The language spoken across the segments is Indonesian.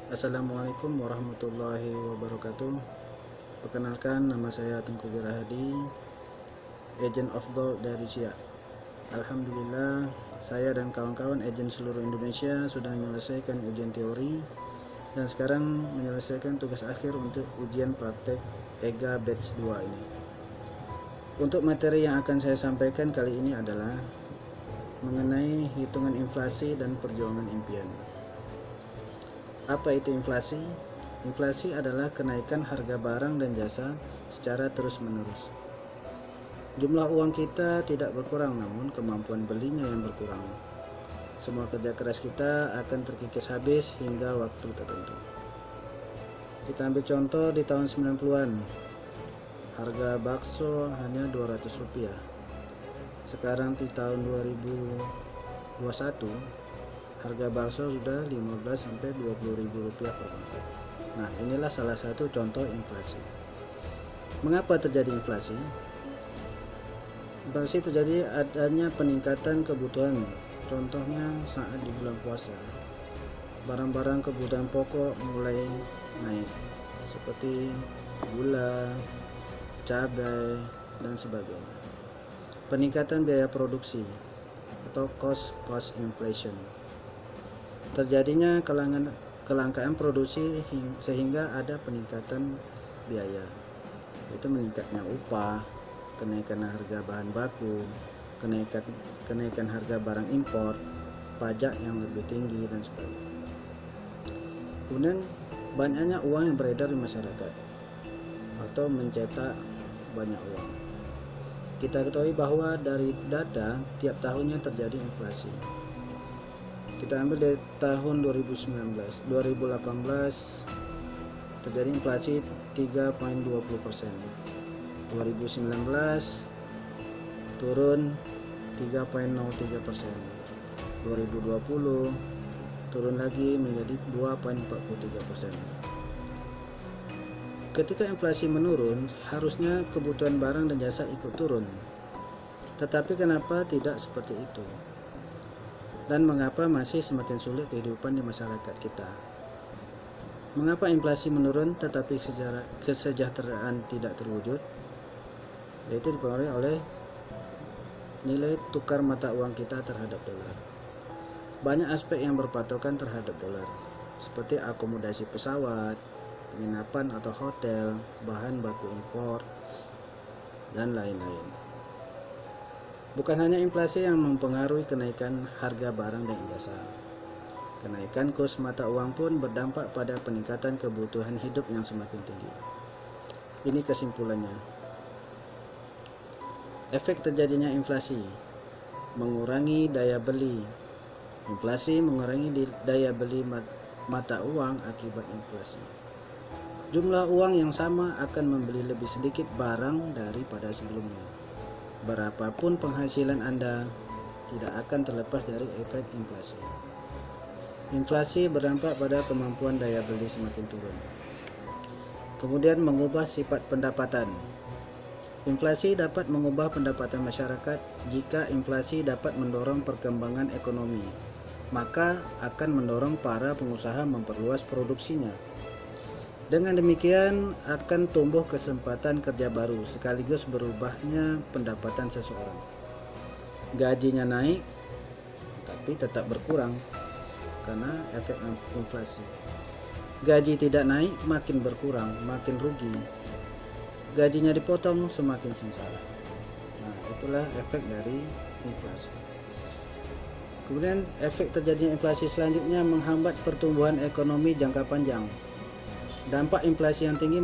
Assalamualaikum warahmatullahi wabarakatuh. Perkenalkan, nama saya Tengku Gerahadi, Agent of Gold dari Siak. Alhamdulillah, saya dan kawan-kawan agent seluruh Indonesia sudah menyelesaikan ujian teori dan sekarang menyelesaikan tugas akhir untuk ujian praktek EGA Batch 2 ini. Untuk materi yang akan saya sampaikan kali ini adalah mengenai hitungan inflasi dan perjuangan impian. Apa itu inflasi? Inflasi adalah kenaikan harga barang dan jasa secara terus-menerus. Jumlah uang kita tidak berkurang, namun kemampuan belinya yang berkurang. Semua kerja keras kita akan terkikis habis hingga waktu tertentu. Kita ambil contoh di tahun 90-an. Harga bakso hanya Rp200. Sekarang di tahun 2021, harga bakso sudah Rp15-Rp20.000 per mangkok. Nah, inilah salah satu contoh inflasi. Mengapa terjadi inflasi? Inflasi terjadi adanya peningkatan kebutuhan. Contohnya saat di bulan puasa, barang-barang kebutuhan pokok mulai naik, seperti gula, cabai, dan sebagainya. Peningkatan biaya produksi atau cost inflation. Terjadinya kelangkaan produksi sehingga ada peningkatan biaya, yaitu meningkatnya upah, kenaikan harga bahan baku, kenaikan harga barang impor, pajak yang lebih tinggi, dan sebagainya. Kemudian banyaknya uang yang beredar di masyarakat atau mencetak banyak uang. Kita ketahui bahwa dari data tiap tahunnya terjadi inflasi. Kita ambil dari tahun 2018 terjadi inflasi 3,20%. 2019 turun 3,03%. 2020 turun lagi menjadi 2,43%. Ketika inflasi menurun, harusnya kebutuhan barang dan jasa ikut turun. Tetapi kenapa tidak seperti itu? Dan mengapa masih semakin sulit kehidupan di masyarakat kita? Mengapa inflasi menurun tetapi kesejahteraan tidak terwujud? Yaitu dipengaruhi oleh nilai tukar mata uang kita terhadap dolar. Banyak aspek yang berpatokan terhadap dolar, seperti akomodasi pesawat, penginapan atau hotel, bahan baku impor, dan lain-lain. Bukan hanya inflasi yang mempengaruhi kenaikan harga barang dan jasa. Kenaikan kurs mata uang pun berdampak pada peningkatan kebutuhan hidup yang semakin tinggi. Ini kesimpulannya. Efek terjadinya inflasi mengurangi daya beli. Inflasi mengurangi daya beli mata uang akibat inflasi. Jumlah uang yang sama akan membeli lebih sedikit barang daripada sebelumnya. Berapapun penghasilan Anda, tidak akan terlepas dari efek inflasi. Inflasi berdampak pada kemampuan daya beli semakin turun. Kemudian mengubah sifat pendapatan. Inflasi dapat mengubah pendapatan masyarakat. Jika inflasi dapat mendorong perkembangan ekonomi, maka akan mendorong para pengusaha memperluas produksinya. Dengan demikian akan tumbuh kesempatan kerja baru sekaligus berubahnya pendapatan seseorang. Gajinya naik tapi tetap berkurang karena efek inflasi. Gaji tidak naik, makin berkurang, makin rugi. Gajinya dipotong, semakin sengsara. Nah, itulah efek dari inflasi. Kemudian efek terjadinya inflasi selanjutnya menghambat pertumbuhan ekonomi jangka panjang. Dampak inflasi yang tinggi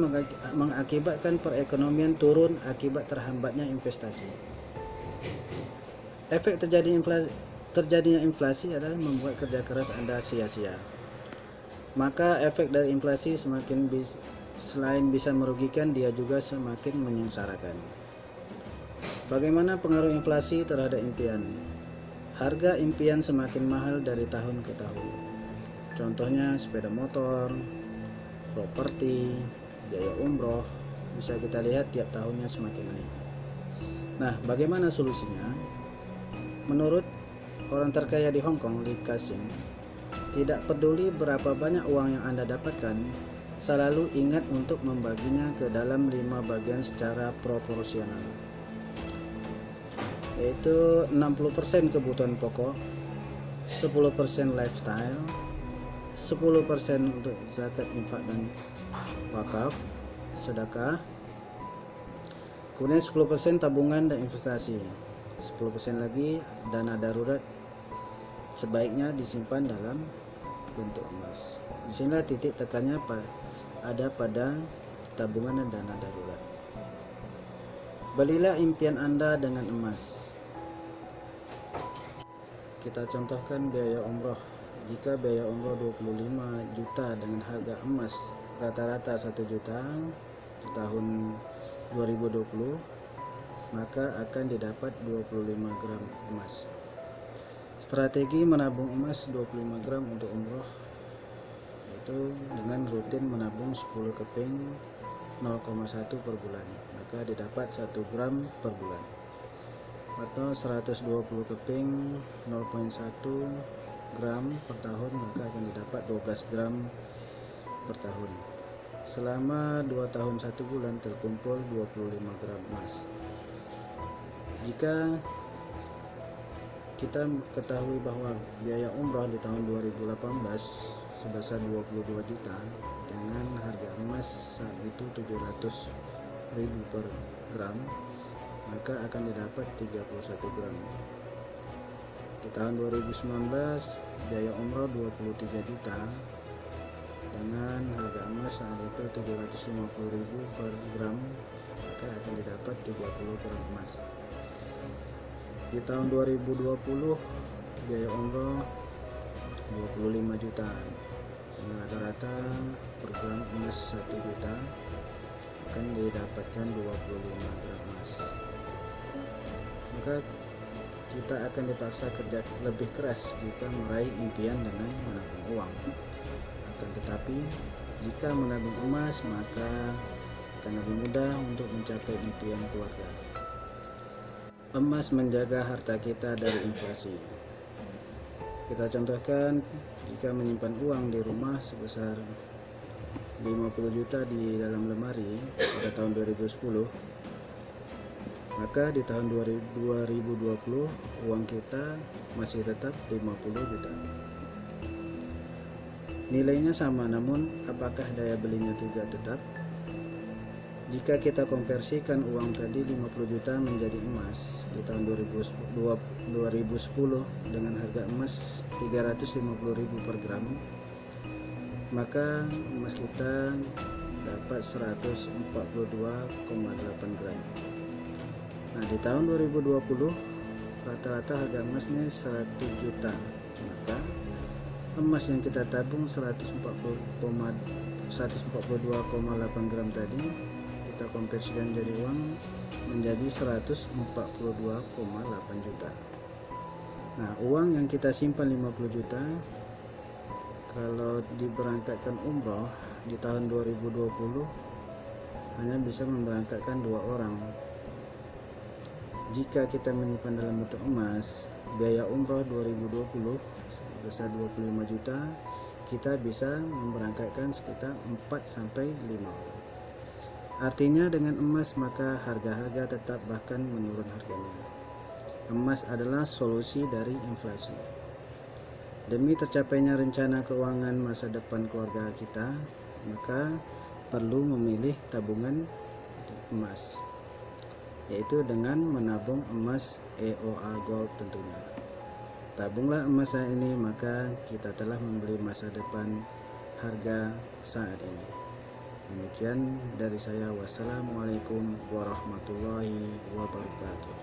mengakibatkan perekonomian turun akibat terhambatnya investasi. Efek terjadinya inflasi adalah membuat kerja keras Anda sia-sia. Maka efek dari inflasi selain bisa merugikan, dia juga semakin menyengsarakan. Bagaimana pengaruh inflasi terhadap impian? Harga impian semakin mahal dari tahun ke tahun. Contohnya sepeda motor, properti, biaya umroh, bisa kita lihat tiap tahunnya semakin naik. Nah, bagaimana solusinya? Menurut orang terkaya di Hong Kong, Lee Ka-shing, Tidak peduli berapa banyak uang yang Anda dapatkan, selalu ingat untuk membaginya ke dalam 5 bagian secara proporsional, yaitu 60% kebutuhan pokok, 10% lifestyle, 10% untuk zakat, infak dan wakaf, sedekah, kemudian 10% tabungan dan investasi, 10% lagi dana darurat sebaiknya disimpan dalam bentuk emas. Disinilah titik tekannya ada pada tabungan dan dana darurat. Belilah impian Anda dengan emas. Kita contohkan biaya umroh. Jika biaya umroh 25 juta dengan harga emas rata-rata 1 juta di tahun 2020, maka akan didapat 25 gram emas. Strategi menabung emas 25 gram untuk umroh yaitu dengan rutin menabung 10 keping 0,1 per bulan, maka didapat 1 gram per bulan, atau 120 keping 0,1 gram per tahun, maka akan didapat 12 gram per tahun. Selama 2 tahun 1 bulan terkumpul 25 gram emas. Jika kita ketahui bahwa biaya umrah di tahun 2018 sebesar 22 juta dengan harga emas saat itu 700.000 per gram, maka akan didapat 31 gram. Di tahun 2019 biaya umrah 23 juta dengan harga emas saat itu 750.000 per gram, maka akan didapat 30 gram emas. Di tahun 2020 biaya umroh 25 juta dengan rata-rata per gram emas 1 juta akan didapatkan 25 gram emas. Maka kita akan dipaksa kerja lebih keras jika meraih impian dengan menabung uang. Akan tetapi jika menabung emas maka akan lebih mudah untuk mencapai impian keluarga. Emas menjaga harta kita dari inflasi. Kita contohkan, jika menyimpan uang di rumah sebesar 50 juta di dalam lemari pada tahun 2010, maka di tahun 2020 uang kita masih tetap 50 juta. Nilainya sama, namun apakah daya belinya juga tetap? Jika kita konversikan uang tadi 50 juta menjadi emas di tahun 2010 dengan harga emas 350.000 per gram, maka emas kita dapat 142,8 gram. Nah, di tahun 2020 rata-rata harga emasnya 1 juta, maka emas yang kita tabung 142,8 gram tadi kita konversikan jadi uang menjadi 142,8 juta. Nah, uang yang kita simpan 50 juta kalau diberangkatkan umroh di tahun 2020 hanya bisa memberangkatkan 2 orang. Jika kita menyimpan dalam bentuk emas, biaya umroh 2020 sebesar 25 juta, kita bisa memberangkatkan sekitar 4-5 orang. Artinya dengan emas maka harga-harga tetap bahkan menurun harganya. Emas adalah solusi dari inflasi. Demi tercapainya rencana keuangan masa depan keluarga kita, maka perlu memilih tabungan emas, yaitu dengan menabung emas EOA Gold tentunya. Tabunglah emas saat ini, maka kita telah membeli masa depan harga saat ini. Demikian dari saya. Wassalamualaikum warahmatullahi wabarakatuh.